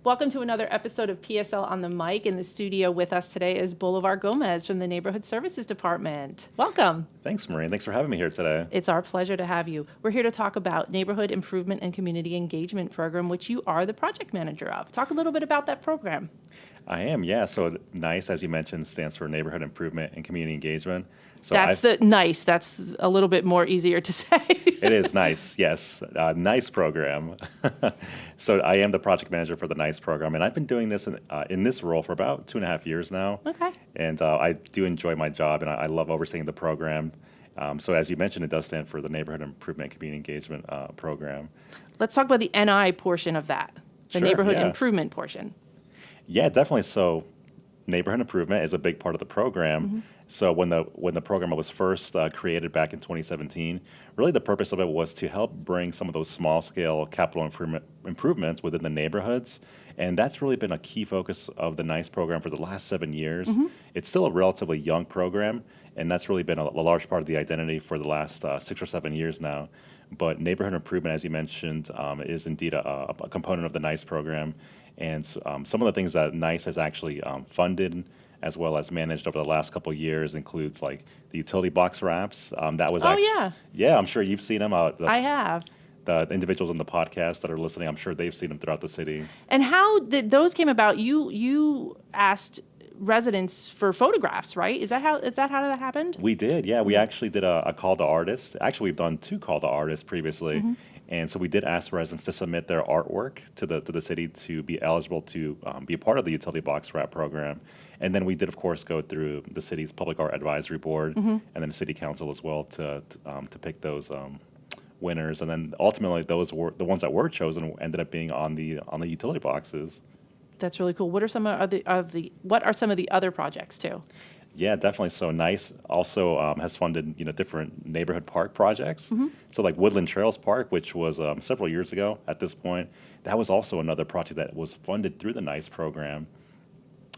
Welcome to another episode of PSL on the Mic. In the studio with us today is Bolivar Gomez from the Neighborhood Services Department. Welcome. Thanks, Maureen. Thanks for having me here today. It's our pleasure to have you. We're here to talk about Neighborhood Improvement and Community Engagement Program, which you are the project manager of. Talk a little bit about that program. I am, yeah. So NICE, as you mentioned, stands for Neighborhood Improvement and Community Engagement. So That's That's a little bit more easier to say. It is NICE, yes. NICE program. So I am the project manager for the NICE program, and I've been doing this in this role for about 2.5 years now. Okay. And I do enjoy my job, and I love overseeing the program. So as you mentioned, it does stand for the Neighborhood Improvement and Community Engagement Program. Let's talk about the NI portion of that, the Sure, neighborhood yeah. improvement portion. Yeah, definitely. So neighborhood improvement is a big part of the program. Mm-hmm. So when the program was first created back in 2017, really the purpose of it was to help bring some of those small-scale capital improvements within the neighborhoods. And that's really been a key focus of the NICE program for the last 7 years. Mm-hmm. It's still a relatively young program, and that's really been a large part of the identity for the last 6 or 7 years now. But neighborhood improvement, as you mentioned, is indeed a component of the NICE program. And some of the things that NICE has actually funded as well as managed over the last couple of years includes like the utility box wraps. That was yeah, I'm sure you've seen them. I have. The individuals in the podcast that are listening, I'm sure they've seen them throughout the city. And how did those came about? You asked residents for photographs, right? Is that how that happened? We did, yeah. We actually did a call to artists. Actually, we've done 2 call to artists previously. Mm-hmm. And so we did ask residents to submit their artwork to the city to be eligible to be a part of the utility box wrap program. And then we did, of course, go through the city's Public Art Advisory Board and then the City Council as well to pick those winners. And then ultimately, those were the ones that were chosen ended up being on the utility boxes. That's really cool. What are some of the other projects too? Yeah, definitely. So NICE also has funded different neighborhood park projects. Mm-hmm. So like Woodland Trails Park, which was several years ago at this point, that was also another project that was funded through the NICE program.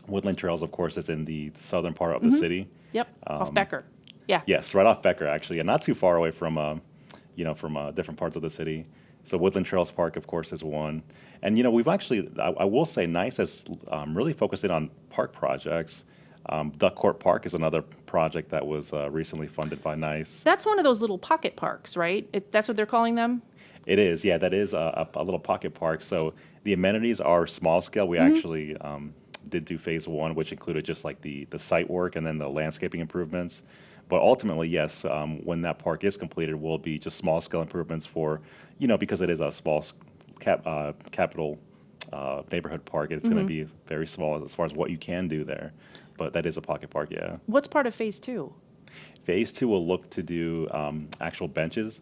Woodland Trails, of course, is in the southern part of the city. Yep, off Becker. Yeah. Yes, right off Becker, actually, and not too far away from different parts of the city. So Woodland Trails Park, of course, is one. And we've actually, I will say, NICE has really focused in on park projects. Duck Court Park is another project that was recently funded by NICE. That's one of those little pocket parks, right? That's what they're calling them? It is, yeah. That is a little pocket park. So the amenities are small scale. We actually did do phase 1, which included just like the site work and then the landscaping improvements. But ultimately, yes, when that park is completed, will be just small scale improvements for, because it is a small capital neighborhood park. It's going to be very small as far as what you can do there. But that is a pocket park, yeah. What's part of phase 2? Phase 2 will look to do actual benches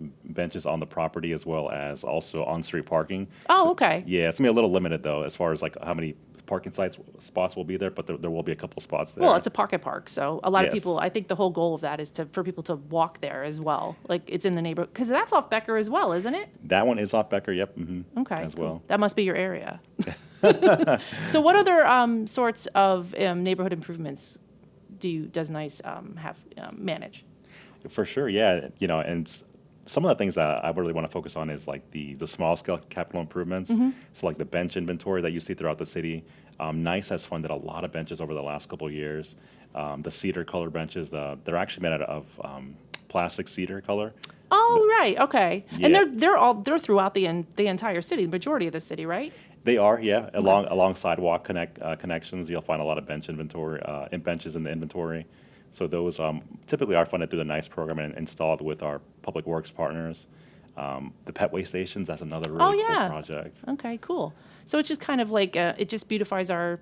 on the property as well as also on-street parking. Oh, So, okay. yeah, it's going to be a little limited, though, as far as like how many parking spots will be there, but there will be a couple spots there. Well, it's a pocket park, so a lot of Yes. people, I think the whole goal of that is for people to walk there as well. Like it's in the neighborhood, because that's off Becker as well, isn't it? That one is off Becker, yep, Okay. as cool. well. That must be your area. So what other sorts of neighborhood improvements does NICE manage? For sure, yeah. And some of the things that I really want to focus on is like the small scale capital improvements. So like the bench inventory that you see throughout the city. NICE has funded a lot of benches over the last couple of years. The cedar color benches, they're actually made out of plastic cedar color. Oh, right. Okay. Yeah. And they're throughout the entire city, the majority of the city, right? They are, yeah. Along sidewalk connections, you'll find a lot of benches in the inventory. So those typically are funded through the NICE program and installed with our public works partners. The pet waste stations, that's another really cool project. Okay, cool. So it's just kind of like it just beautifies our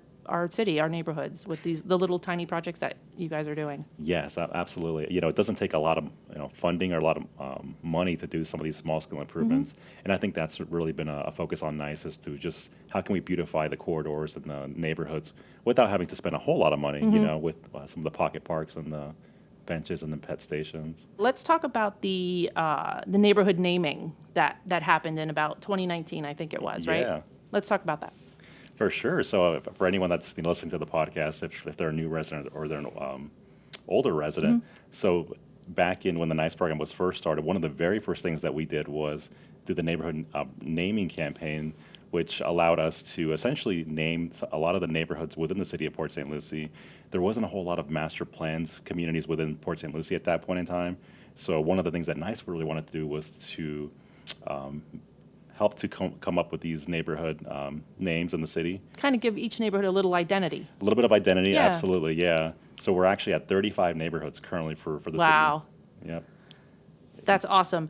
city, our neighborhoods with the little tiny projects that you guys are doing. Yes, absolutely. It doesn't take a lot of funding or a lot of money to do some of these small scale improvements, and I think that's really been a focus on NICE is to just how can we beautify the corridors and the neighborhoods without having to spend a whole lot of money. With some of the pocket parks and the benches and the pet stations. Let's talk about the neighborhood naming that happened in about 2019, I think it was, right? Yeah. Let's talk about that. For sure. So for anyone that's listening to the podcast, if they're a new resident or they're an older resident, so back when the NICE program was first started, one of the very first things that we did was do the neighborhood naming campaign which allowed us to essentially name a lot of the neighborhoods within the city of Port St. Lucie. There wasn't a whole lot of master plans communities within Port St. Lucie at that point in time. So one of the things that NICE really wanted to do was to help to come up with these neighborhood names in the city. Kind of give each neighborhood a little identity. A little bit of identity, Yeah. absolutely, yeah. So we're actually at 35 neighborhoods currently for the Wow. city. Yep. That's awesome.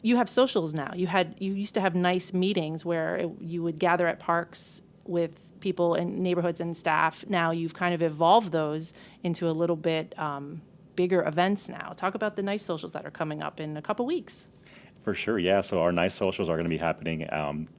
You have socials now. You used to have nice meetings where you would gather at parks with people in neighborhoods and staff. Now you've kind of evolved those into a little bit bigger events now. Talk about the nice socials that are coming up in a couple weeks. For sure, yeah. So our nice socials are going to be happening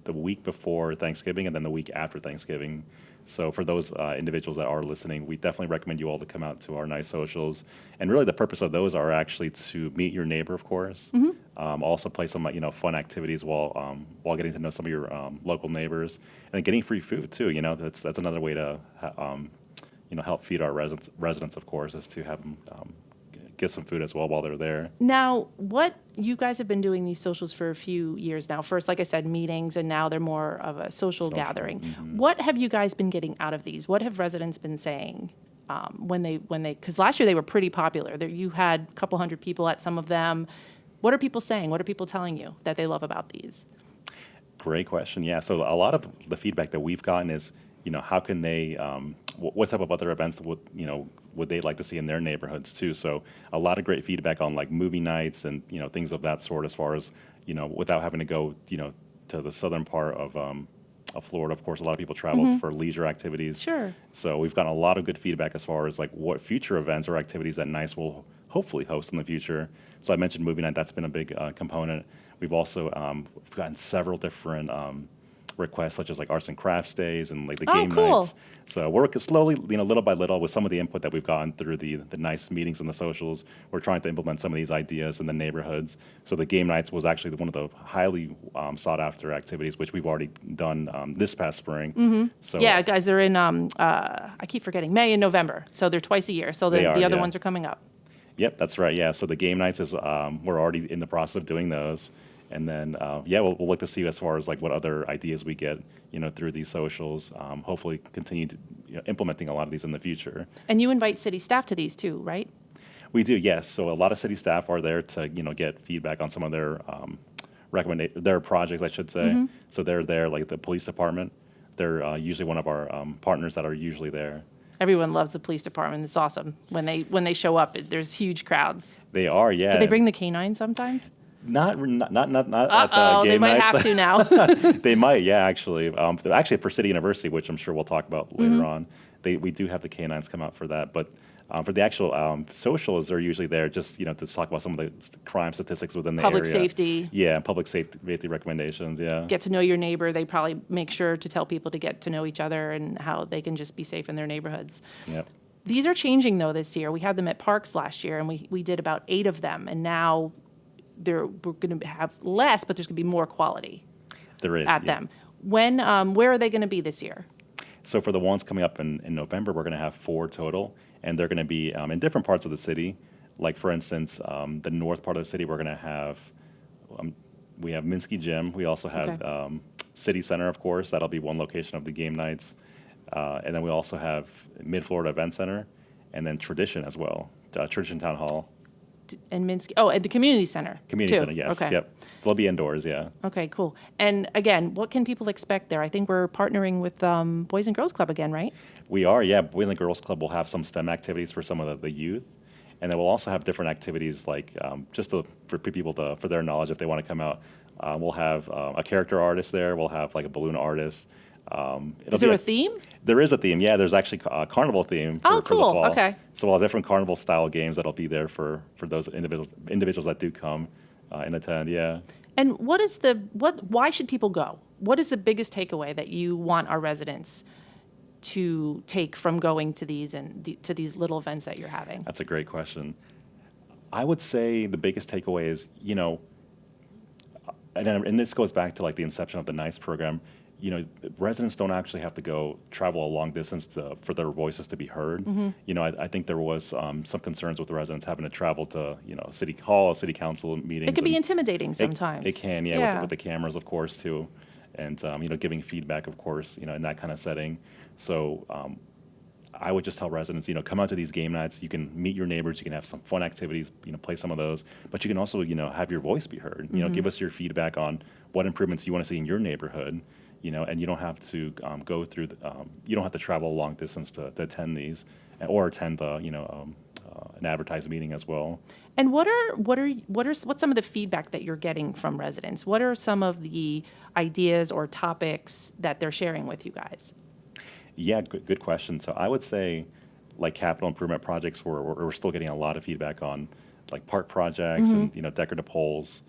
the week before Thanksgiving and then the week after Thanksgiving. So for those individuals that are listening, we definitely recommend you all to come out to our nice socials. And really, the purpose of those are actually to meet your neighbor, of course. Also play some fun activities while getting to know some of your local neighbors, and then getting free food too. That's another way to help feed our residents, of course, is to have them get some food as well while they're there. Now, what you guys have been doing these socials for a few years now. First, like I said, meetings, and now they're more of a social gathering. What have you guys been getting out of these? What have residents been saying when they? Because last year they were pretty popular. You had a couple hundred people at some of them. What are people saying? What are people telling you that they love about these? Great question. Yeah. So a lot of the feedback that we've gotten is, how can they, what type of other events would they like to see in their neighborhoods too? So a lot of great feedback on like movie nights and things of that sort, as far as without having to go to the southern part of Florida. Of course, a lot of people travel for leisure activities. Sure. So we've gotten a lot of good feedback as far as like what future events or activities that NICE will hopefully host in the future. So I mentioned movie night; that's been a big component. We've also gotten several different requests, such as like arts and crafts days and like the game nights. So we're slowly, little by little, with some of the input that we've gotten through the nice meetings and the socials, we're trying to implement some of these ideas in the neighborhoods. So the game nights was actually one of the highly sought after activities, which we've already done this past spring. So Yeah, guys, they're in, I keep forgetting, May and November. So they're twice a year. So the other ones are coming up. Yep, that's right. Yeah, so the game nights is we're already in the process of doing those. And then, we'll look to see as far as like what other ideas we get, through these socials. Hopefully, continue to implementing a lot of these in the future. And you invite city staff to these too, right? We do, yes. So a lot of city staff are there to, get feedback on some of their their projects, I should say. So they're there, like the police department. They're usually one of our partners that are usually there. Everyone loves the police department. It's awesome when they show up. There's huge crowds. They are, yeah. Do they bring the canine sometimes? Not at the game they might nights. have to now. They might, yeah, actually. Actually, for City University, which I'm sure we'll talk about later on, we do have the canines come out for that. But for the actual socials, they're usually there just, to talk about some of the crime statistics within the Public area. safety. Yeah, public safety recommendations, yeah. Get to know your neighbor. They probably make sure to tell people to get to know each other and how they can just be safe in their neighborhoods. Yep. These are changing, though, this year. We had them at parks last year, and we did about 8 of them. And now we're going to have less, but there's going to be more quality. There is, at them. When, where are they going to be this year? So for the ones coming up in November, we're going to have 4 total, and they're going to be in different parts of the city. Like, for instance, the north part of the city, we're going to have, we have Minsky Gym. We also have City Center, of course. That'll be one location of the game nights. And then we also have Mid-Florida Event Center, and then Tradition as well, Tradition Town Hall. And Minsky, at the community center. Community too. center, yes. Okay. Yep. So they'll be indoors, yeah. Okay, cool. And again, what can people expect there? I think we're partnering with Boys and Girls Club again, right? We are, yeah. Boys and Girls Club will have some STEM activities for some of the youth. And then we'll also have different activities like for people for their knowledge if they want to come out. We'll have a character artist there. We'll have like a balloon artist. Is there a theme? There is a theme, yeah. There's actually a carnival theme for the cool. fall. Okay. So we'll have different carnival-style games that'll be there for those individuals that do come and attend, yeah. And why should people go? What is the biggest takeaway that you want our residents to take from going to these to these little events that you're having? That's a great question. I would say the biggest takeaway is, and this goes back to like the inception of the NICE program, residents don't actually have to travel a long distance for their voices to be heard. I think there was some concerns with the residents having to travel to, City Hall, City Council meetings. It can be intimidating sometimes. It can, yeah. With the cameras, of course, too. and giving feedback, of course, in that kind of setting. So I would just tell residents, come out to these game nights. You can meet your neighbors. You can have some fun activities, play some of those. But you can also, have your voice be heard. Give us your feedback on what improvements you want to see in your neighborhood. And you don't have to go through. You don't have to travel a long distance to attend these, or attend the, an advertised meeting as well. And what's some of the feedback that you're getting from residents? What are some of the ideas or topics that they're sharing with you guys? Yeah, good question. So I would say, like capital improvement projects, we're still getting a lot of feedback on, like park projects and decorative poles.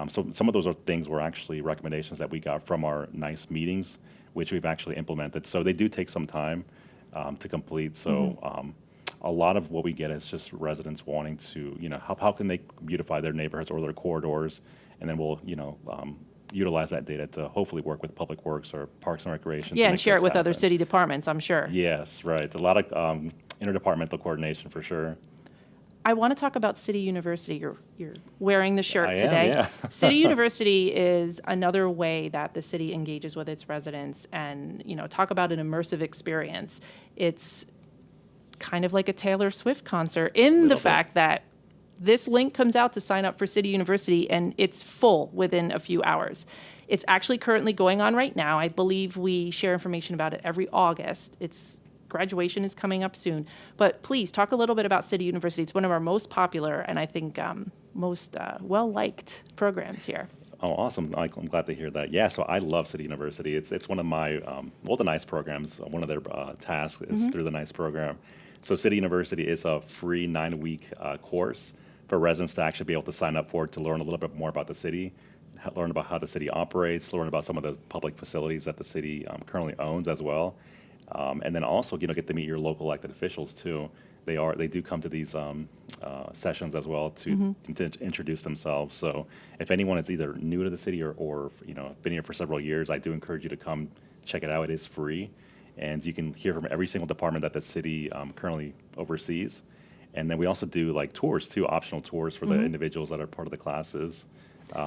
So some of those are things were actually recommendations that we got from our NICE meetings, which we've actually implemented. So they do take some time to complete. So a lot of what we get is just residents wanting to, how can they beautify their neighborhoods or their corridors, and then we'll, utilize that data to hopefully work with Public Works or Parks and Recreation. Yeah, and share it with other city departments, I'm sure. Yes, right. A lot of interdepartmental coordination for sure. I want to talk about City University. You're wearing the shirt I today. am, yeah. City University is another way that the city engages with its residents, and talk about an immersive experience. It's kind of like a Taylor Swift concert in the fact that this link comes out to sign up for City University, and it's full within a few hours. It's actually currently going on right now. I believe we share information about it every August. Graduation is coming up soon. But please talk a little bit about City University. It's one of our most popular and I think most well-liked programs here. Oh, awesome. I'm glad to hear that. Yeah, so I love City University. It's one of my, the NICE programs. One of their tasks is through the NICE program. So City University is a free 9-week course for residents to actually be able to sign up for, to learn a little bit more about the city, learn about how the city operates, learn about some of the public facilities that the city currently owns as well. And then also, get to meet your local elected officials too. They do come to these sessions as well to introduce themselves. So if anyone is either new to the city or been here for several years, I do encourage you to come check it out. It is free, and you can hear from every single department that the city currently oversees. And then we also do like tours too, optional tours for the individuals that are part of the classes.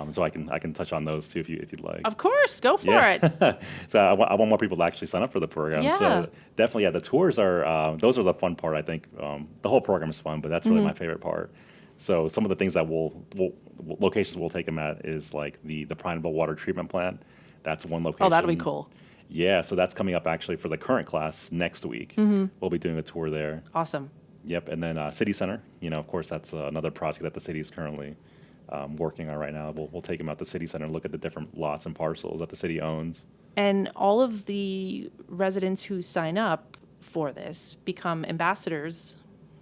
So I can touch on those too if you'd like. Of course, go for it. So I want more people to actually sign up for the program. Yeah. So definitely, the tours are those are the fun part. I think the whole program is fun, but that's really my favorite part. So some of the things that locations we'll take them at is like the Prineville Water Treatment Plant. That's one location. Oh, that'll be cool. Yeah, so that's coming up actually for the current class next week. We'll be doing a tour there. Awesome. Yep, and then City Center. Of course, that's another project that the city is currently working on right now. We'll take them out to City Center and look at the different lots and parcels that the city owns. And all of the residents who sign up for this become ambassadors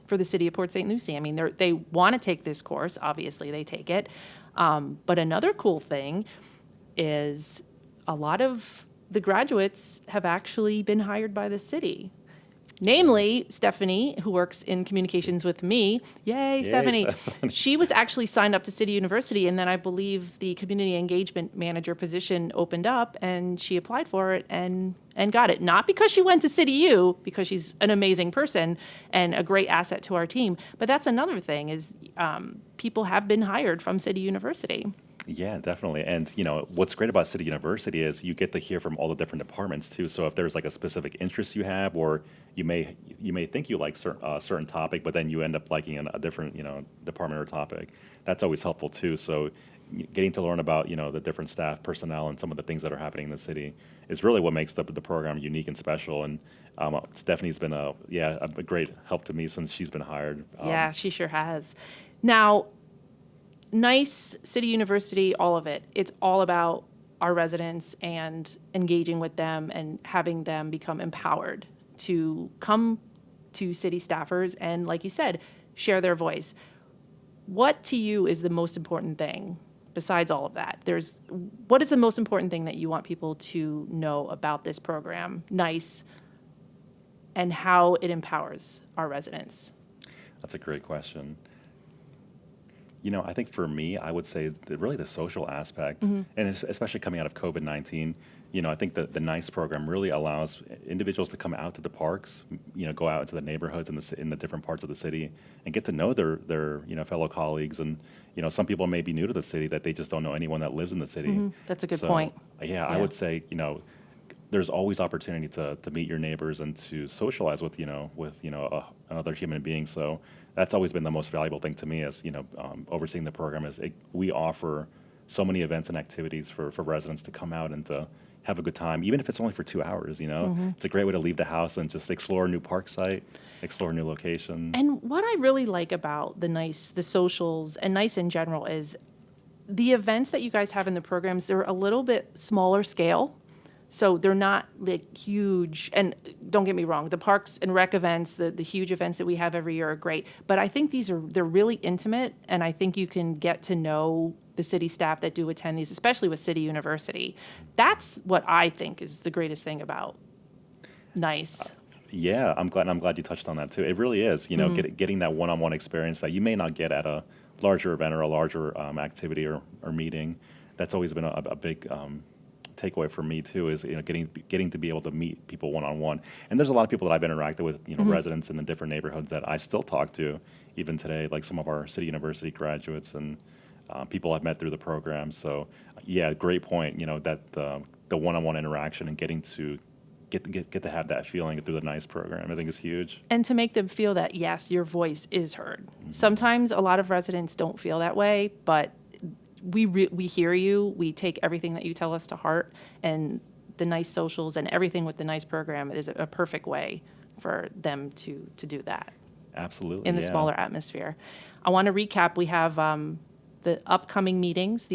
for the city of Port St. Lucie. I mean, they want to take this course. Obviously, they take it. But another cool thing is a lot of the graduates have actually been hired by the city. Namely, Stephanie, who works in communications with me. Yay, Stephanie. She was actually signed up to City University, and then I believe the community engagement manager position opened up, and she applied for it and got it. Not because she went to City U, because she's an amazing person and a great asset to our team, but that's another thing is people have been hired from City University. Yeah, definitely. And what's great about City University is you get to hear from all the different departments too. So if there's like a specific interest you have, or you may think you like certain topic, but then you end up liking a different department or topic, that's always helpful too. So getting to learn about the different staff, personnel, and some of the things that are happening in the city is really what makes the program unique and special. And Stephanie's been a great help to me since she's been hired. Yeah, she sure has. Now, NICE, City University, all of it. It's all about our residents and engaging with them and having them become empowered to come to city staffers and, like you said, share their voice. What to you is the most important thing besides all of that? What is the most important thing that you want people to know about this program, NICE, and how it empowers our residents? That's a great question. I think for me, I would say really the social aspect, and especially coming out of COVID-19, I think that the NICE program really allows individuals to come out to the parks, go out into the neighborhoods in the different parts of the city and get to know their fellow colleagues. And, some people may be new to the city that they just don't know anyone that lives in the city. That's a good So, point. Yeah, I would say, there's always opportunity to meet your neighbors and to socialize with another human being. So that's always been the most valuable thing to me as, overseeing the program is we offer so many events and activities for residents to come out and to have a good time, even if it's only for 2 hours, It's a great way to leave the house and just explore a new park site, explore a new location. And what I really like about the socials, and NICE in general, is the events that you guys have in the programs, they're a little bit smaller scale. So they're not like huge, and don't get me wrong, the parks and rec events, the huge events that we have every year are great. But I think they're really intimate, and I think you can get to know the city staff that do attend these, especially with City University. That's what I think is the greatest thing about NICE. Yeah, I'm glad you touched on that too. It really is, getting that one-on-one experience that you may not get at a larger event or a larger activity or meeting. That's always been a big takeaway for me too, is getting to be able to meet people one-on-one. And there's a lot of people that I've interacted with, residents in the different neighborhoods that I still talk to even today, like some of our City University graduates and people I've met through the program. So yeah, great point. That the one-on-one interaction and getting to get to have that feeling through the NICE program, I think is huge. And to make them feel that, yes, your voice is heard. Sometimes a lot of residents don't feel that way, but we hear you. We take everything that you tell us to heart, and the NICE socials and everything with the NICE program is a perfect way for them to do that. Absolutely. In the smaller atmosphere. I want to recap. We have the upcoming meetings.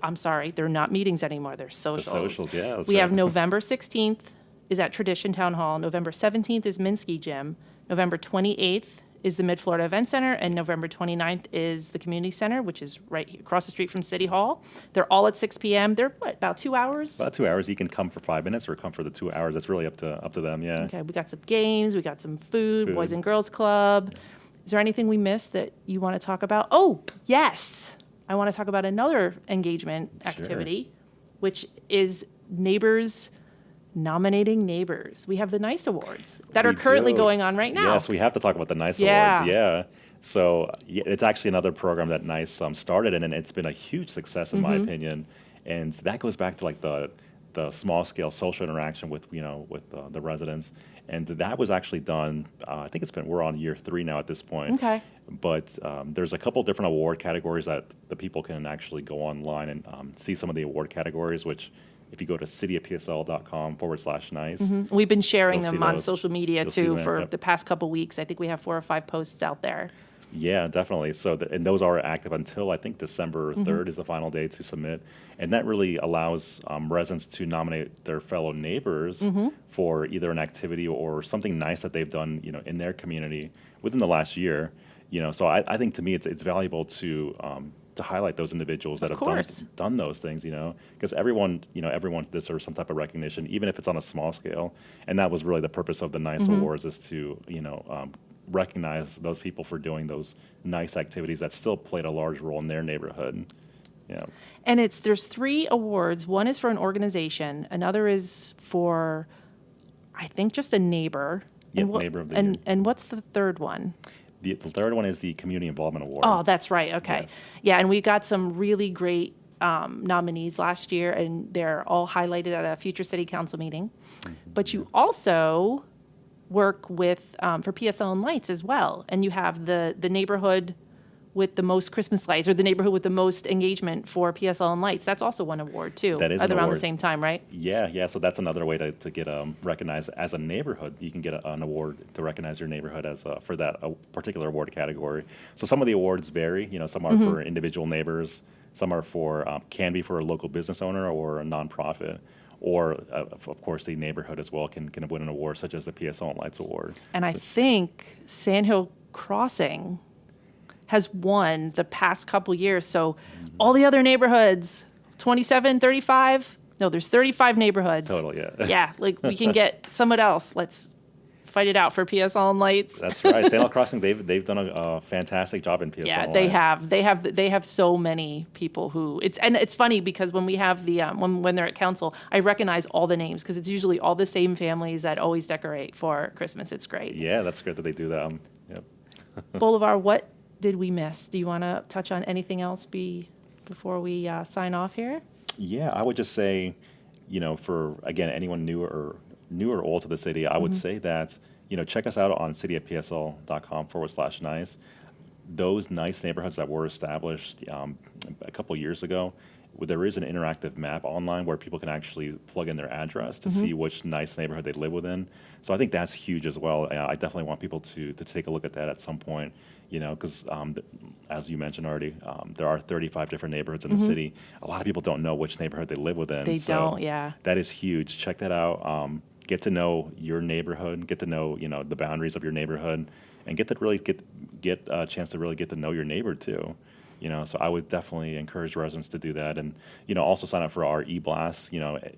I'm sorry, they're not meetings anymore. They're socials. The socials, yeah. That's we right. have November 16th is at Tradition Town Hall. November 17th is Minsky Gym. November 28th is the Mid-Florida Event Center, and November 29th is the Community Center, which is right across the street from City Hall. They're all at 6 p.m. They're, about 2 hours? About 2 hours. You can come for 5 minutes or come for the 2 hours. That's really up to them, yeah. Okay, we got some games, we got some food, Boys and Girls Club. Is there anything we missed that you want to talk about? Oh, yes. I want to talk about another engagement activity, which is neighbors nominating neighbors. We have the NICE Awards that are currently going on right now. Yes, we have to talk about the NICE Awards. Yeah. So it's actually another program that NICE started, and it's been a huge success in my opinion. And that goes back to like the small scale social interaction with the residents. And that was actually done. I think we're on year 3 now at this point. Okay. But there's a couple different award categories that the people can actually go online and see some of the award categories, which if you go to cityofpsl.com/NICE. We've been sharing You'll them see on those. social media You'll see too them, for yep. the past couple weeks. I think we have 4 or 5 posts out there. Yeah, definitely. So, and those are active until I think December 3rd is the final day to submit. And that really allows residents to nominate their fellow neighbors for either an activity or something nice that they've done, in their community within the last year. So I think to me it's valuable to highlight those individuals that have done those things, because everyone deserves some type of recognition, even if it's on a small scale. And that was really the purpose of the NICE Awards, is to, recognize those people for doing those nice activities that still played a large role in their neighborhood. Yeah. And there's 3 awards. One is for an organization. Another is for, I think, just a neighbor. Yep, Neighbor of the Year. And what's the third one? The third one is the Community Involvement Award. Oh, that's right. Okay. Yes. Yeah, and we got some really great nominees last year, and they're all highlighted at a future city council meeting. But you also work with for PSL and Lights as well, and you have the neighborhood with the most Christmas lights, or the neighborhood with the most engagement for PSL and Lights. That's also one award too. That is an around award. the same time, right? Yeah. So that's another way to get recognized as a neighborhood. You can get an award to recognize your neighborhood as for that particular award category. So some of the awards vary. Some are for individual neighbors. Some are can be for a local business owner or a nonprofit. Or, of course, the neighborhood as well can win an award, such as the PSL and Lights Award. And I think Sandhill Crossing has won the past couple years. So all the other neighborhoods, 27, 35, no, there's 35 neighborhoods. Totally, yeah. Yeah, like we can get someone else. Let's fight it out for PSL and Lights. That's right. Sandal Crossing, they've done a fantastic job in PSL. Yeah, and they Lights. have. They have so many people who it's funny because when we have the when they're at council, I recognize all the names because it's usually all the same families that always decorate for Christmas. It's great. Yeah, that's great that they do that. Yep. Bolivar, what did we miss? Do you want to touch on anything else before we sign off here? Yeah, I would just say, for again anyone new or old to the city, I would say that check us out on cityofpsl.com/nice. Those nice neighborhoods that were established a couple years ago, there is an interactive map online where people can actually plug in their address to see which nice neighborhood they live within. So I think that's huge as well. I definitely want people to take a look at that at some point, because as you mentioned already, there are 35 different neighborhoods in the city. A lot of people don't know which neighborhood they live within. They don't, yeah. That is huge. Check that out. Get to know your neighborhood. Get to know the boundaries of your neighborhood, and get a chance to really get to know your neighbor too. So I would definitely encourage residents to do that, and also sign up for our e-blast.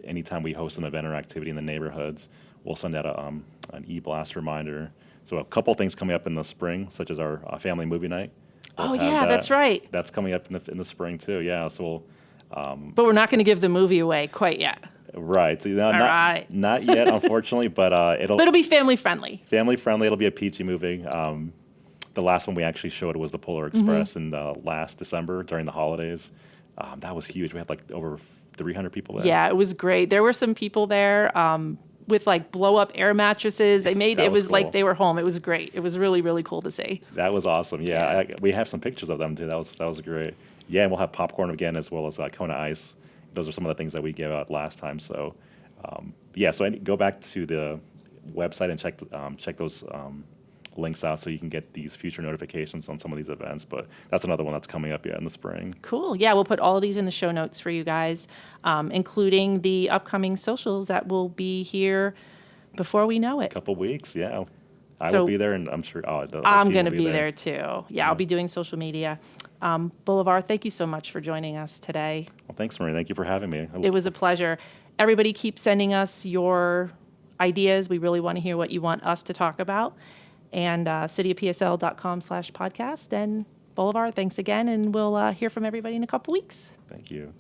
Anytime we host an event or activity in the neighborhoods, we'll send out an e-blast reminder. So a couple things coming up in the spring, such as our family movie night. Oh yeah, that's right. That's coming up in the spring too. Yeah, so but we're not going to give the movie away quite yet. right. So, right. Not yet, unfortunately, but it'll be family friendly. Family friendly. It'll be a peachy movie. The last one we actually showed was the Polar Express in last December during the holidays. That was huge. We had like over 300 people there. Yeah, it was great. There were some people there with like blow up air mattresses. They made it was cool. like they were home. It was great. It was really, really cool to see. That was awesome. Yeah, we have some pictures of them too. That was great. Yeah, and we'll have popcorn again as well as Kona Ice. Those are some of the things that we gave out last time. So so go back to the website and check those links out so you can get these future notifications on some of these events. But that's another one that's coming up in the spring. Cool. Yeah, we'll put all of these in the show notes for you guys, including the upcoming socials that will be here before we know it. Couple weeks, yeah. I will be there, and I'm sure I'm going to be there too. Yeah, I'll be doing social media. Bolivar, thank you so much for joining us today. Well, thanks, Maureen. Thank you for having me. It was a pleasure. Everybody keep sending us your ideas. We really want to hear what you want us to talk about. And cityofpsl.com/podcast. And Bolivar, thanks again, and we'll hear from everybody in a couple weeks. Thank you.